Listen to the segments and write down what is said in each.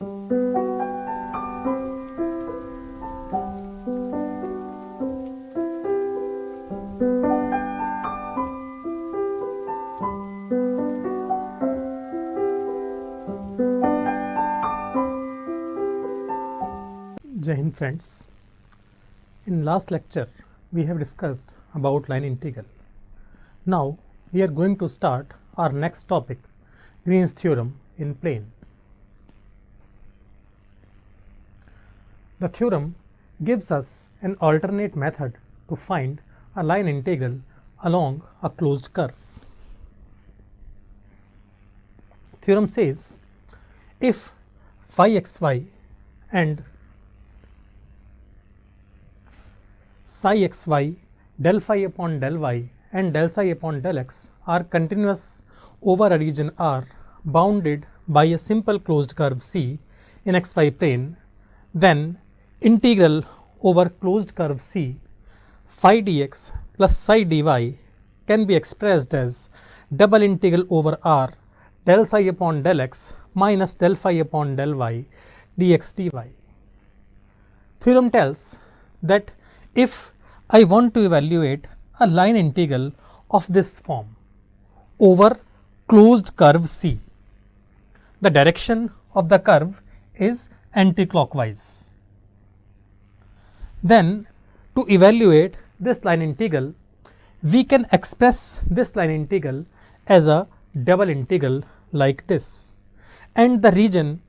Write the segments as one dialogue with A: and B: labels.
A: Jai Hind friends. In last lecture we have discussed about line integral. Now we are going to start our next topic, Green's theorem in plane. The theorem gives us an alternate method to find a line integral along a closed curve. Theorem says if phi xy and psi xy, del phi upon del y and del psi upon del x are continuous over a region R bounded by a simple closed curve C in xy plane, then integral over closed curve C phi dx plus psi dy can be expressed as double integral over R del psi upon del x minus del phi upon del y dx dy. Theorem tells that if I want to evaluate a line integral of this form over closed curve C, the direction of the curve is anticlockwise. Then to evaluate this line integral, we can express this line integral as a double integral like this, and the region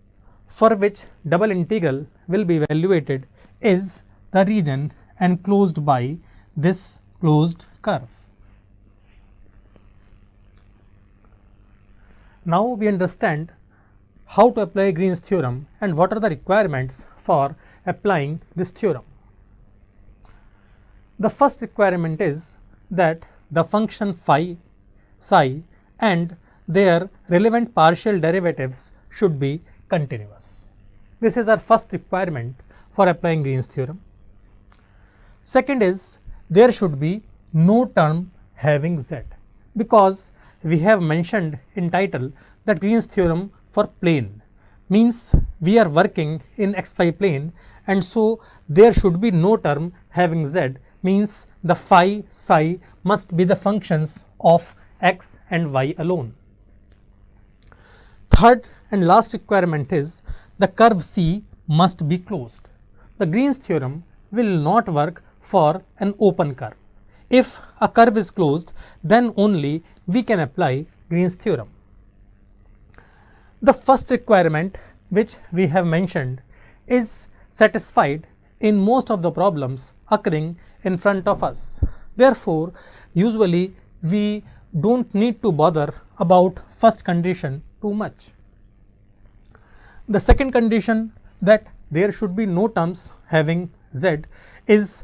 A: for which double integral will be evaluated is the region enclosed by this closed curve. Now we understand how to apply Green's theorem and what are the requirements for applying this theorem. The first requirement is that the function phi, psi and their relevant partial derivatives should be continuous. This is our first requirement for applying Green's theorem. Second is there should be no term having z, because we have mentioned in title that Green's theorem for plane means we are working in xy plane, and so there should be no term having z, means the phi, psi must be the functions of x and y alone. Third and last requirement is the curve C must be closed. The Green's theorem will not work for an open curve. If a curve is closed, then only we can apply Green's theorem. The first requirement which we have mentioned is satisfied in most of the problems occurring in front of us. Therefore, usually we don't need to bother about first condition too much. The second condition, that there should be no terms having z, is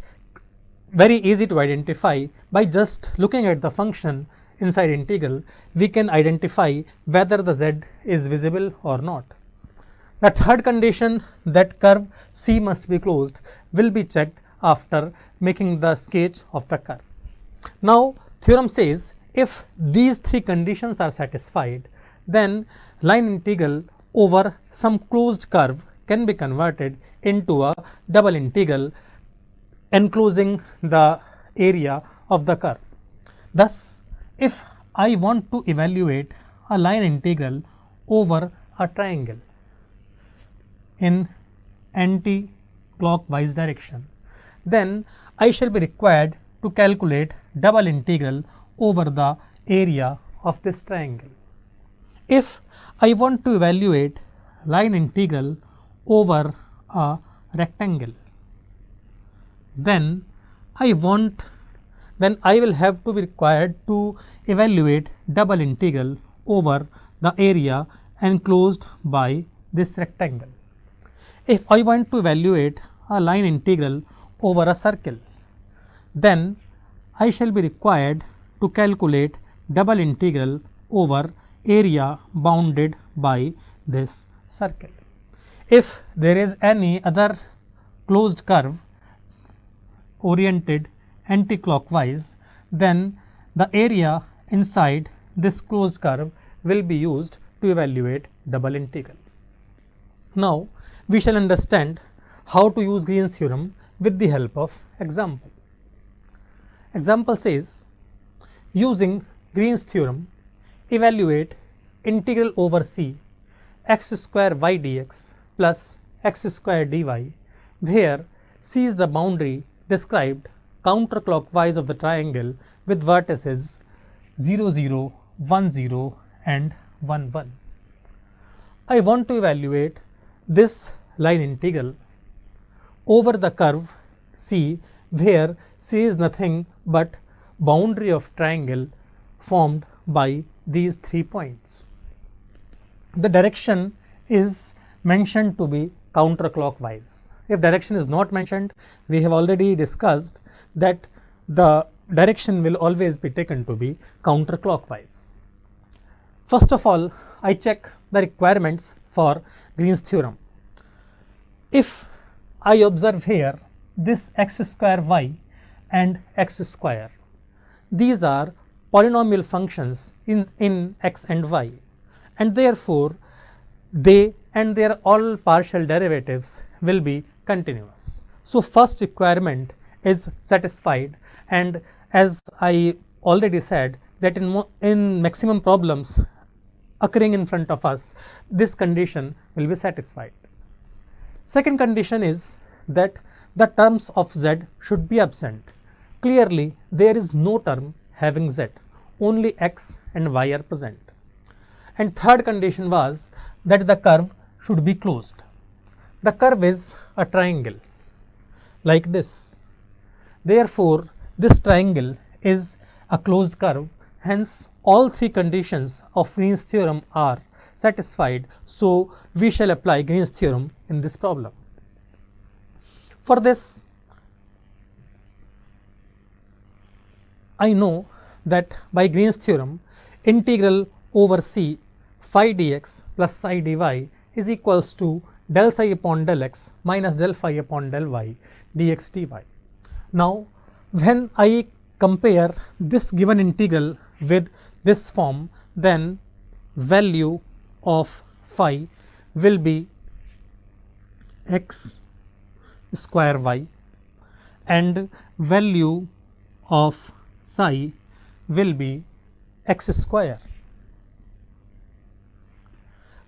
A: very easy to identify. By just looking at the function inside integral, we can identify whether the z is visible or not. The third condition, that curve C must be closed, will be checked after making the sketch of the curve. Now theorem says if these three conditions are satisfied, then line integral over some closed curve can be converted into a double integral enclosing the area of the curve. Thus, if I want to evaluate a line integral over a triangle in anti-clockwise direction, then I shall be required to calculate double integral over the area of this triangle. If I want to evaluate line integral over a rectangle, then I will have to be required to evaluate double integral over the area enclosed by this rectangle. If I want to evaluate a line integral over a circle, then I shall be required to calculate double integral over area bounded by this circle. If there is any other closed curve oriented anti-clockwise, then the area inside this closed curve will be used to evaluate double integral. Now we shall understand how to use Green's theorem with the help of example. Example says, using Green's theorem, evaluate integral over c x square y dx plus x square dy, where c is the boundary described counterclockwise of the triangle with vertices 0, 0, 1, 0 and 1, 1. I want to evaluate this line integral over the curve C, where C is nothing but boundary of triangle formed by these 3 points. The direction is mentioned to be counterclockwise. If direction is not mentioned, we have already discussed that the direction will always be taken to be counterclockwise. First of all, I check the requirements for Green's theorem. If I observe here this x square y and x square, these are polynomial functions in x and y, and therefore they and their all partial derivatives will be continuous. So first requirement is satisfied, and as I already said that in maximum problems occurring in front of us, this condition will be satisfied. Second condition is that the terms of z should be absent. Clearly there is no term having z, only x and y are present. And third condition was that the curve should be closed. The curve is a triangle like this. Therefore this triangle is a closed curve, hence all 3 conditions of Green's theorem are satisfied. So we shall apply Green's theorem in this problem. For this, I know that by Green's theorem, integral over c phi dx plus psi dy is equals to del psi upon del x minus del phi upon del y dx dy. Now when I compare this given integral with this form, then value of phi will be x square y and value of psi will be x square.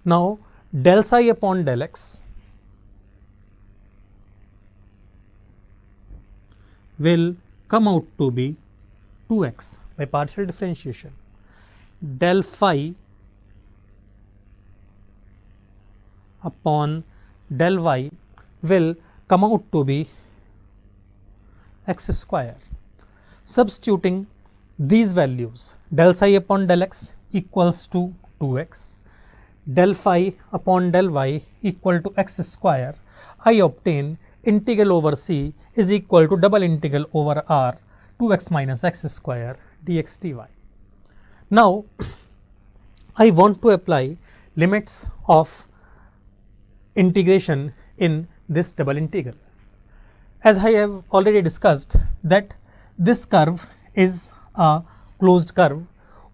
A: Now del psi upon del x will come out to be 2x by partial differentiation. Del phi upon del y will come out to be x square. Substituting these values, del psi upon del x equals to 2x, del phi upon del y equal to x square, I obtain integral over c is equal to double integral over r 2x minus x square dx dy. Now I want to apply limits of integration in this double integral. As I have already discussed that this curve is a closed curve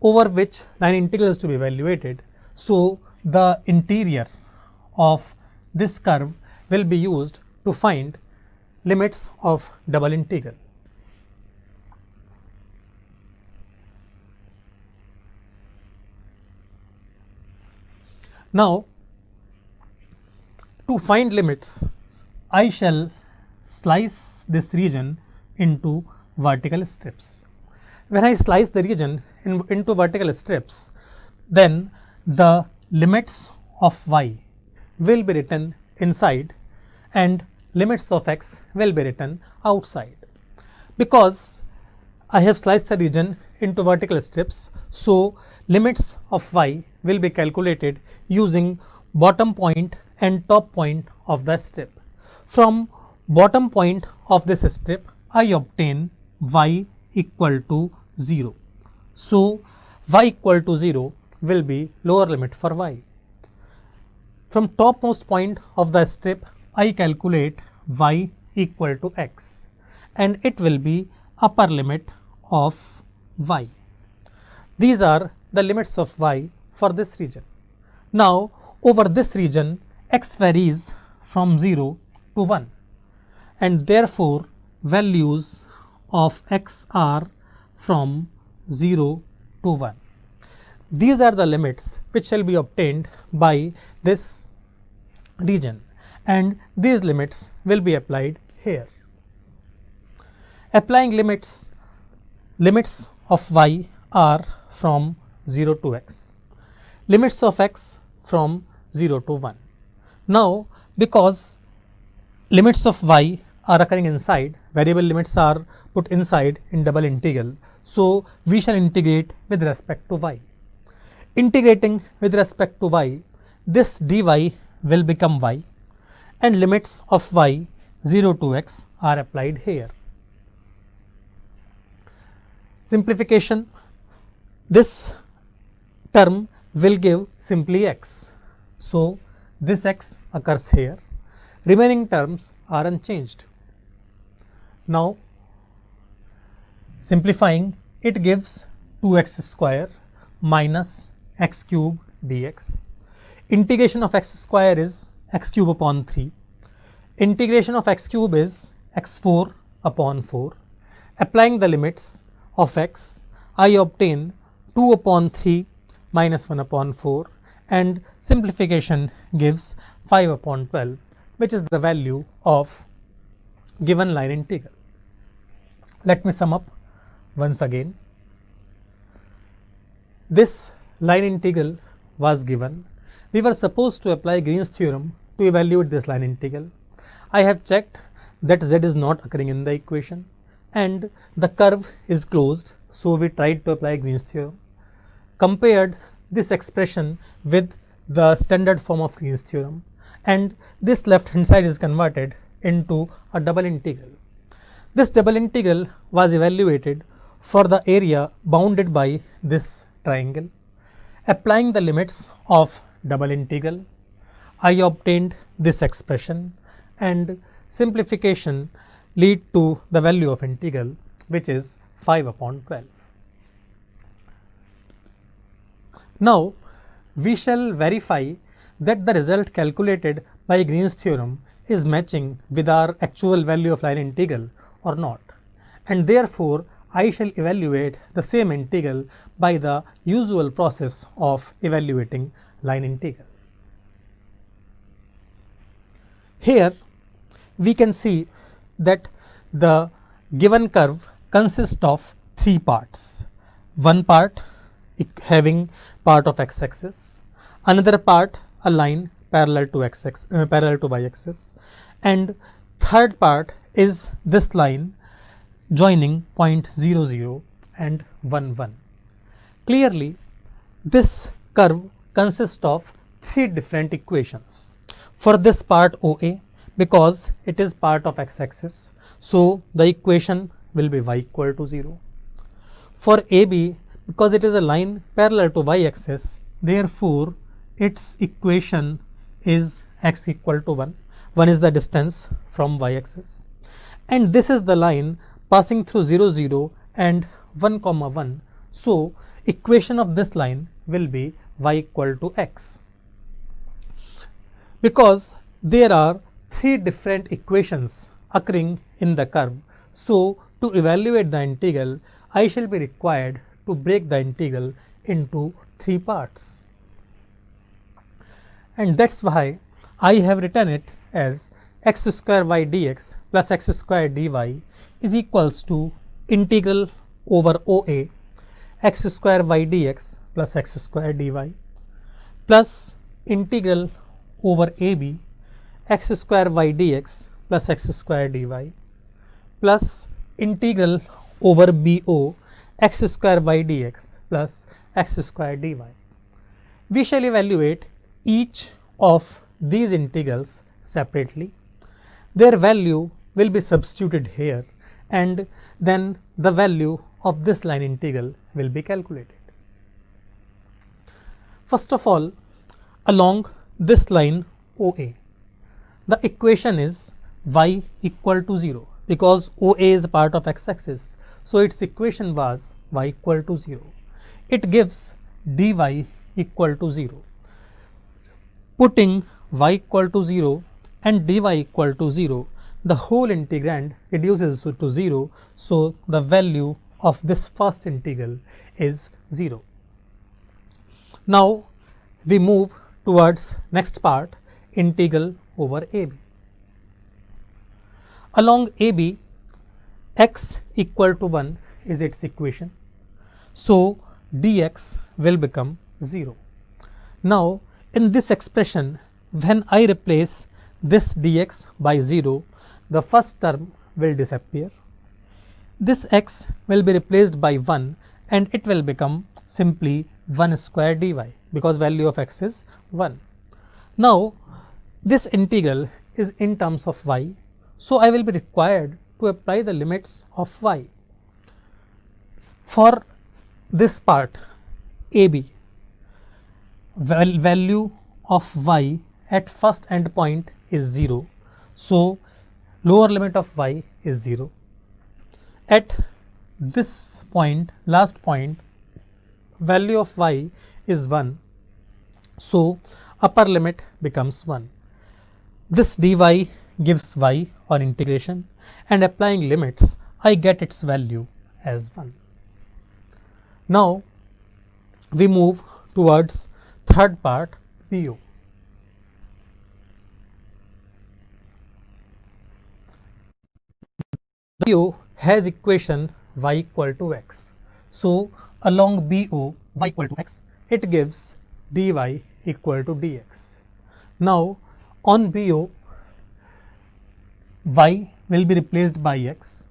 A: over which line integral is to be evaluated. So the interior of this curve will be used to find limits of double integral. Now to find limits, I shall slice this region into vertical strips. When I slice the region into vertical strips, then the limits of y will be written inside and limits of x will be written outside. Because I have sliced the region into vertical strips, so limits of y will be calculated using bottom point and top point of the strip. From bottom point of this strip, I obtain y equal to 0. So y equal to 0 will be lower limit for y. From topmost point of the strip, I calculate y equal to x, and it will be upper limit of y. These are the limits of y for this region. Now over this region, x varies from 0 to 1, and therefore values of x are from 0 to 1. These are the limits which shall be obtained by this region, and these limits will be applied here. Applying limits of y are from 0 to x, limits of x from 0 to 1. Now, because limits of y are occurring inside, variable limits are put inside in double integral, so we shall integrate with respect to y. Integrating with respect to y, this dy will become y, and limits of y 0 to x are applied here. Simplification, this term will give simply x, so this x occurs here, remaining terms are unchanged. Now, simplifying, it gives 2x square minus x cube dx. Integration of x square is x cube upon 3. Integration of x cube is x4 upon 4. Applying the limits of x, I obtain 2 upon 3 minus 1 upon 4, and simplification gives 5 upon 12, which is the value of given line integral. Let me sum up once again. This line integral was given. We were supposed to apply Green's theorem to evaluate this line integral. I have checked that z is not occurring in the equation and the curve is closed, so we tried to apply Green's theorem. Compared this expression with the standard form of Green's theorem, and this left hand side is converted into a double integral. This double integral was evaluated for the area bounded by this triangle. Applying the limits of double integral, I obtained this expression, and simplification lead to the value of integral, which is 5 upon 12. Now, we shall verify that the result calculated by Green's theorem is matching with our actual value of line integral or not, and therefore I shall evaluate the same integral by the usual process of evaluating line integral. Here we can see that the given curve consists of 3 parts. One part having part of x-axis, another part a line parallel to y-axis, and third part is this line joining point 0, 0 and 1, 1. Clearly, this curve consists of 3 different equations. For this part OA, because it is part of x-axis, so the equation will be y equal to 0. For AB, because it is a line parallel to y-axis, therefore its equation is x equal to 1. 1 is the distance from y-axis, and this is the line passing through 0, 0 and 1, 1. So equation of this line will be y equal to x. Because there are 3 different equations occurring in the curve, so to evaluate the integral, I shall be required to break the integral into 3 parts, and that's why I have written it as x square y dx plus x square dy is equals to integral over OA x square y dx plus x square dy plus integral over AB x square y dx plus x square dy plus integral over BO x square y dx plus x square dy. We shall evaluate each of these integrals separately. Their value will be substituted here, and then the value of this line integral will be calculated. First of all, along this line OA, the equation is y equal to 0, because OA is a part of x-axis, so its equation was y equal to 0. It gives dy equal to 0. Putting y equal to 0 and dy equal to 0, the whole integrand reduces to 0, so the value of this first integral is 0. Now we move towards next part, integral over AB. Along AB, x equal to 1 is its equation, so dx will become 0. Now in this expression, when I replace this dx by 0, the first term will disappear. This x will be replaced by 1 and it will become simply 1 square dy, because value of x is 1. Now this integral is in terms of y, so I will be required to apply the limits of y. For this part AB, value of y at first end point is 0, so lower limit of y is 0. At this point, last point, value of y is 1, so upper limit becomes 1. This dy gives y on integration, and applying limits I get its value as 1. Now we move towards third part, BO. BO has equation y equal to x. So along BO y equal to x, it gives dy equal to dx. Now on BO, y will be replaced by x,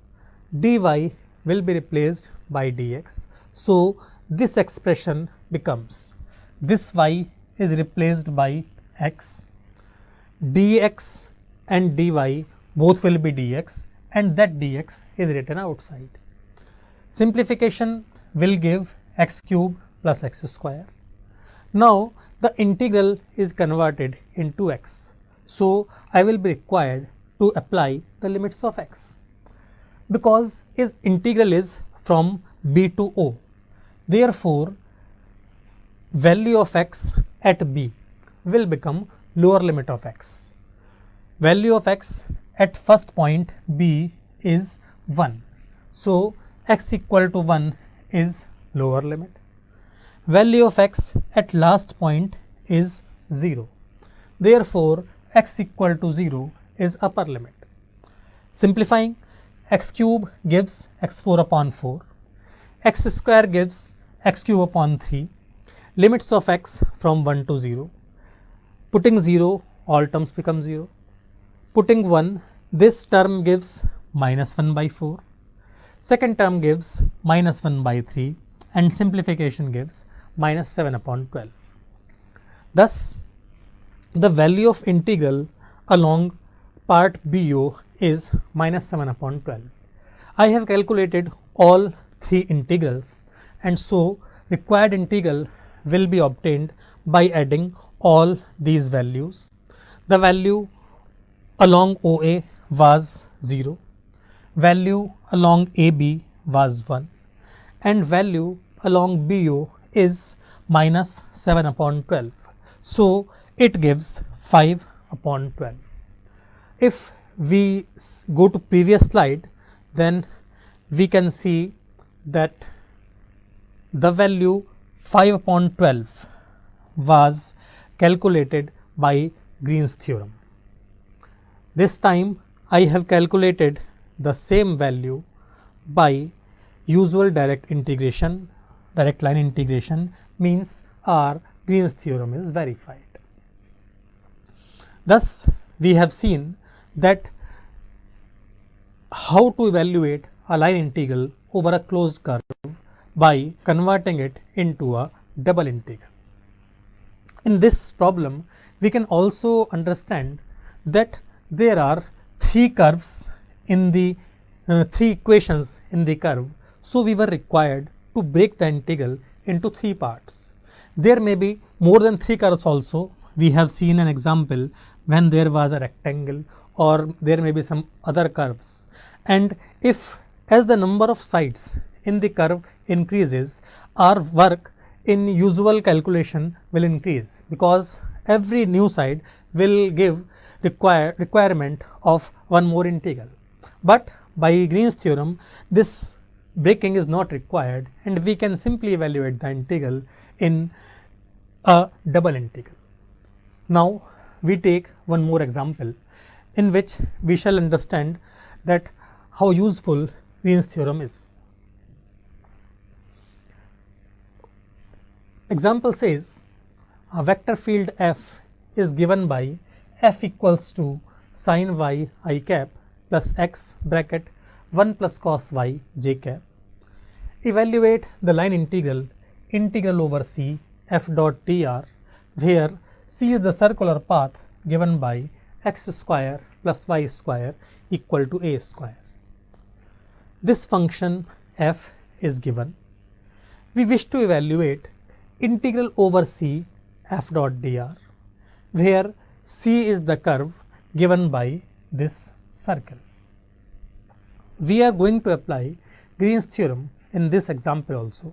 A: dy will be replaced by dx. So this expression becomes, this y is replaced by x, dx and dy both will be dx, and that dx is written outside. Simplification will give x cube plus x square. Now the integral is converted into x, so I will be required to apply the limits of x, because its integral is from b to o. Therefore value of x at b will become lower limit of x. Value of x at first point b is 1, so x equal to 1 is lower limit. Value of x at last point is 0, therefore x equal to 0 is upper limit. Simplifying, x cube gives x4 upon 4, x square gives x cube upon 3, limits of x from 1 to 0. Putting 0, all terms become 0. Putting 1, this term gives minus 1 by 4, second term gives minus 1 by 3, and simplification gives minus 7 upon 12. Thus the value of integral along part BO is minus 7 upon 12. I have calculated all three integrals, and so required integral will be obtained by adding all these values. The value along OA was 0, value along AB was 1, and value along BO is minus 7 upon 12. So it gives 5 upon 12. If we go to previous slide, then we can see that the value 5 upon 12 was calculated by Green's theorem. This time I have calculated the same value by usual direct integration. Direct line integration means our Green's theorem is verified. Thus we have seen that how to evaluate a line integral over a closed curve by converting it into a double integral. In this problem, we can also understand that there are three curves in the three equations in the curve, so we were required to break the integral into three parts. There may be more than three curves also. We have seen an example when there was a rectangle, or there may be some other curves, and if as the number of sides in the curve increases, our work in usual calculation will increase, because every new side will give requirement of one more integral, but by Green's theorem this breaking is not required and we can simply evaluate the integral in a double integral. Now we take one more example in which we shall understand that how useful Green's theorem is. Example says a vector field f is given by f equals to sin y I cap plus x bracket 1 plus cos y j cap. Evaluate the line integral over c f dot dr, where c is the circular path given by x square plus y square equal to a square. This function f is given. We wish to evaluate integral over c f dot dr, where c is the curve given by this circle. We are going to apply Green's theorem in this example also.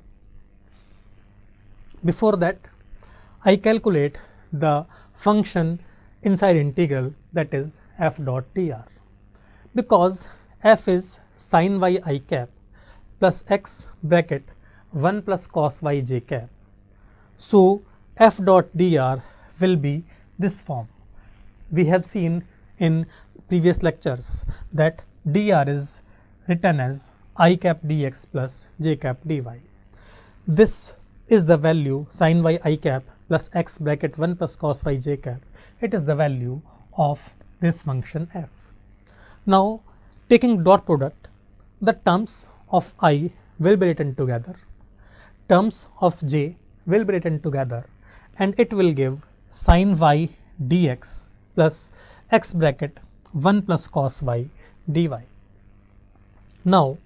A: Before that, I calculate the function inside integral, that is f dot dr. Because f is sin y I cap plus x bracket 1 plus cos y j cap, so f dot dr will be this form. We have seen in previous lectures that dr is written as I cap dx plus j cap dy. This is the value sin y I cap plus x bracket 1 plus cos y j cap. It is the value of this function f. Now taking dot product, the terms of I will be written together, terms of j will be written together, and it will give sin y dx plus x bracket 1 plus cos y dy. Now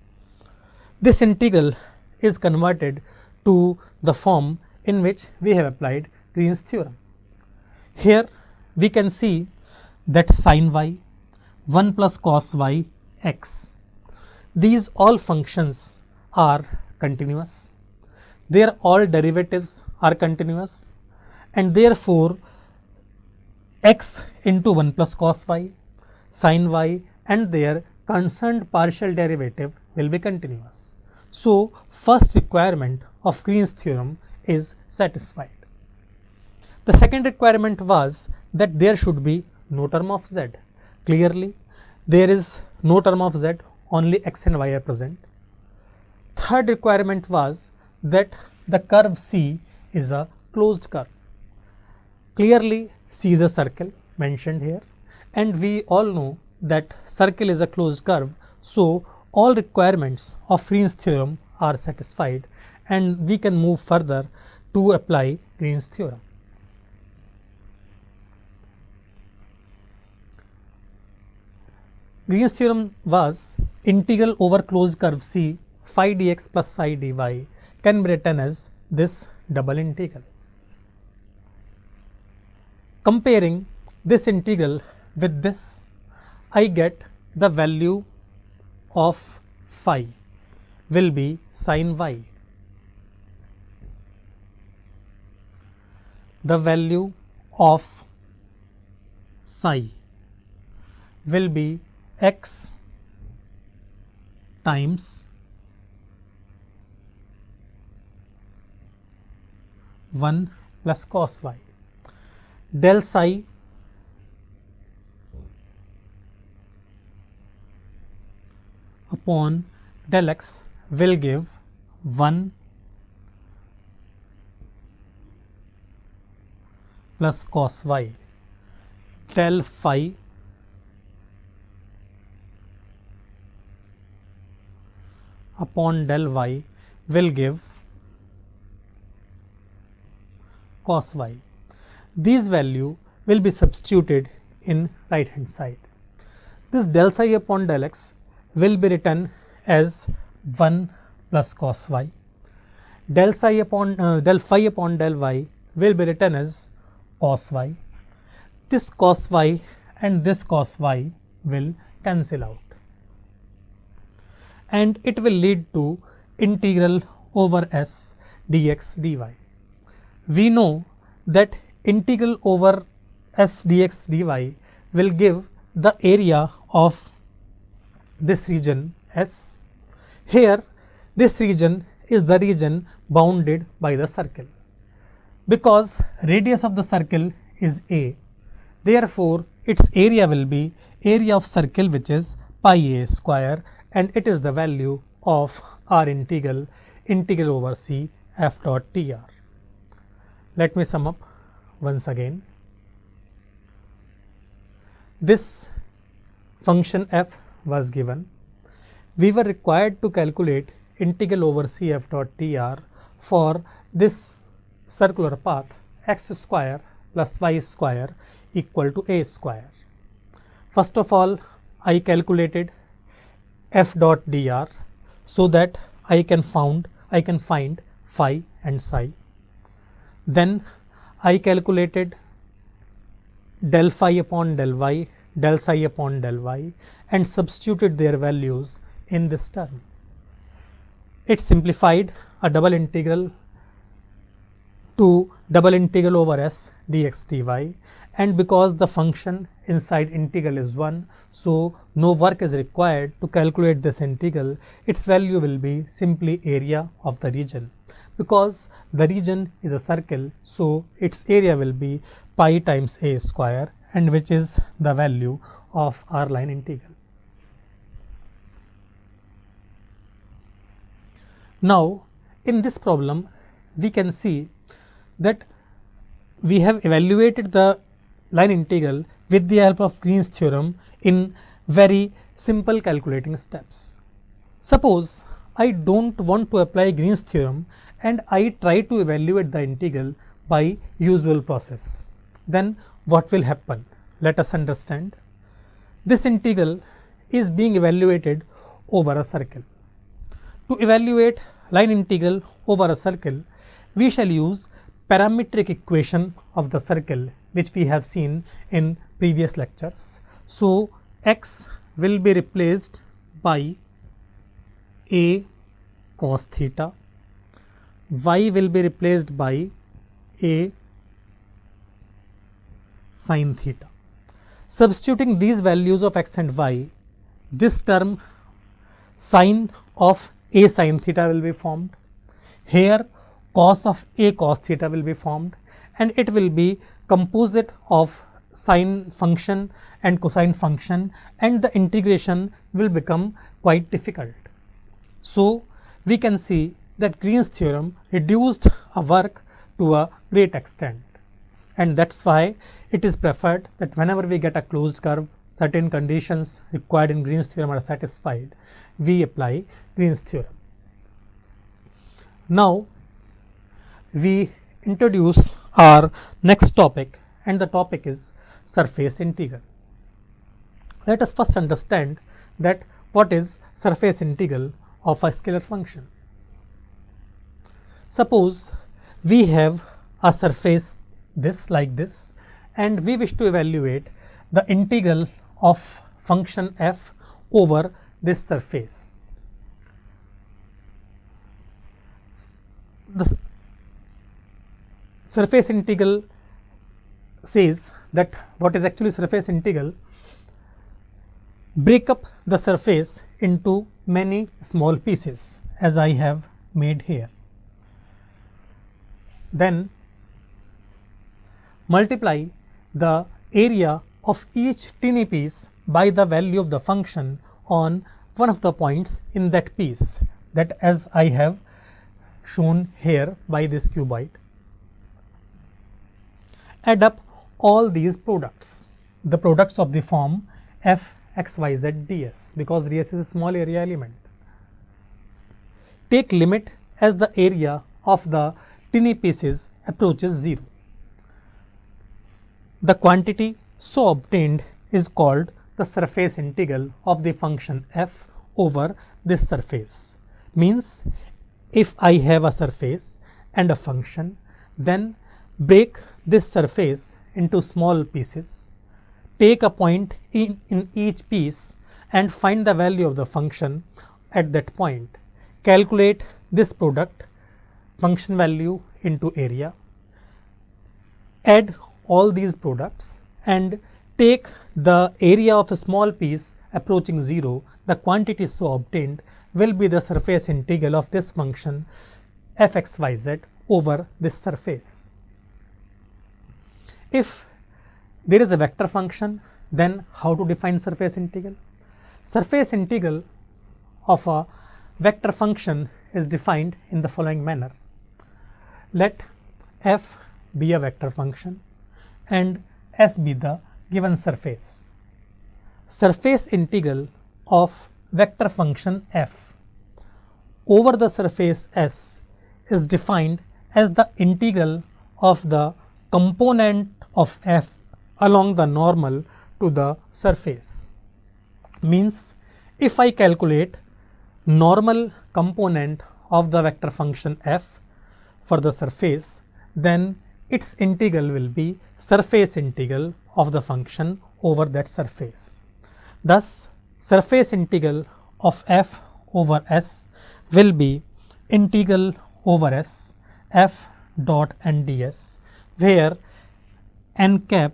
A: this integral is converted to the form in which we have applied Green's theorem. Here we can see that sin y 1 plus cos y x, these all functions are continuous, their all derivatives are continuous, and therefore x into 1 plus cos y, sin y and their concerned partial derivative will be continuous. So first requirement of Green's theorem is satisfied. The second requirement was that there should be no term of z. Clearly there is no term of z, only x and y are present. Third requirement was that the curve C is a closed curve. Clearly C is a circle mentioned here, and we all know that circle is a closed curve, so all requirements of Green's theorem are satisfied and we can move further to apply Green's theorem. Green's theorem was integral over closed curve C phi dx plus psi dy can be written as this double integral. Comparing this integral with this, I get the value of phi will be sin y. The value of psi will be x times 1 plus cos y. Del psi upon del x will give 1 plus cos y. Del phi upon del y will give cos y. These value will be substituted in right hand side. This del psi upon del x will be written as 1 plus cos y. Del psi upon del phi upon del y will be written as cos y. This cos y and this cos y will cancel out, and it will lead to integral over s dx dy. We know that integral over s dx dy will give the area of this region S. Here this region is the region bounded by the circle. Because radius of the circle is a, therefore its area will be area of circle, which is pi a square, and it is the value of our integral over c f dot tr. Let me sum up once again. This function f was given. We were required to calculate integral over c f dot tr for this circular path x square plus y square equal to a square. First of all, I calculated f dot dr so that I can find phi and psi. Then I calculated del phi upon del y, del psi upon del y, and substituted their values in this term. It simplified a double integral to double integral over s dx dy, and because the function inside integral is 1, so no work is required to calculate this integral. Its value will be simply area of the region. Because the region is a circle, so its area will be pi times a square, and which is the value of our line integral. Now in this problem we can see that we have evaluated the line integral with the help of Green's theorem in very simple calculating steps. Suppose I don't want to apply Green's theorem and I try to evaluate the integral by usual process. Then what will happen? Let us understand. This integral is being evaluated over a circle. To evaluate line integral over a circle, we shall use parametric equation of the circle, which we have seen in previous lectures. So x will be replaced by a cos theta, y will be replaced by a sin theta. Substituting these values of x and y, this term sin of a sin theta will be formed. Here cos of a cos theta will be formed, and it will be composite of sine function and cosine function, and the integration will become quite difficult. So we can see that Green's theorem reduced our work to a great extent, and that's why it is preferred that whenever we get a closed curve, certain conditions required in Green's theorem are satisfied, we apply Green's theorem. Now we introduce our next topic, and the topic is surface integral. Let us first understand that what is surface integral of a scalar function. Suppose we have a surface like this, and we wish to evaluate the integral of function f over this surface. The surface integral says that what is actually surface integral, break up the surface into many small pieces as I have made here. Then multiply the area of each teeny piece by the value of the function on one of the points in that piece, that as I have shown here by this cuboid. Add up all these products, the products of the form f x y z ds, because ds is a small area element. Take limit as the area of the teeny pieces approaches 0. The quantity so obtained is called the surface integral of the function f over this surface. Means if I have a surface and a function, then break this surface into small pieces, take a point in each piece and find the value of the function at that point. Calculate this product, function value into area, add all these products and take the area of a small piece approaching 0, the quantity so obtained will be the surface integral of this function fxyz over this surface. If there is a vector function, then how to define surface integral? Surface integral of a vector function is defined in the following manner. Let f be a vector function and s be the given surface. Surface integral of vector function f over the surface S is defined as the integral of the component of f along the normal to the surface. Means if I calculate normal component of the vector function f for the surface, then its integral will be surface integral of the function over that surface. Thus, surface integral of f over s will be integral over s f dot n ds, where n cap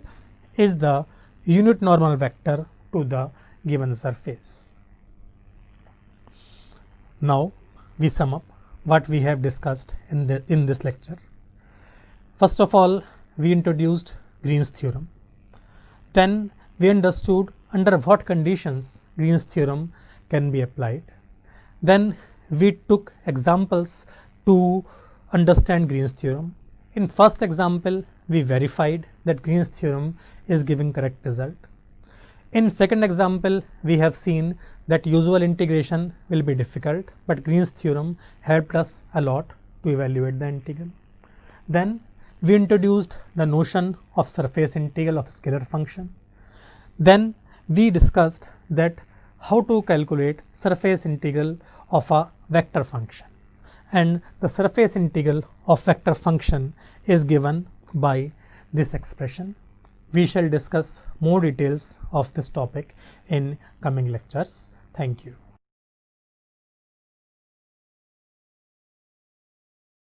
A: is the unit normal vector to the given surface. Now we sum up what we have discussed in this lecture. First of all, we introduced Green's theorem. Then we understood under what conditions Green's theorem can be applied. Then we took examples to understand Green's theorem. In first example, we verified that Green's theorem is giving correct result. In second example, we have seen that usual integration will be difficult, but Green's theorem helped us a lot to evaluate the integral. Then we introduced the notion of surface integral of scalar function. Then we discussed that how to calculate surface integral of a vector function, and the surface integral of vector function is given by this expression. We shall discuss more details of this topic in coming lectures. Thank you.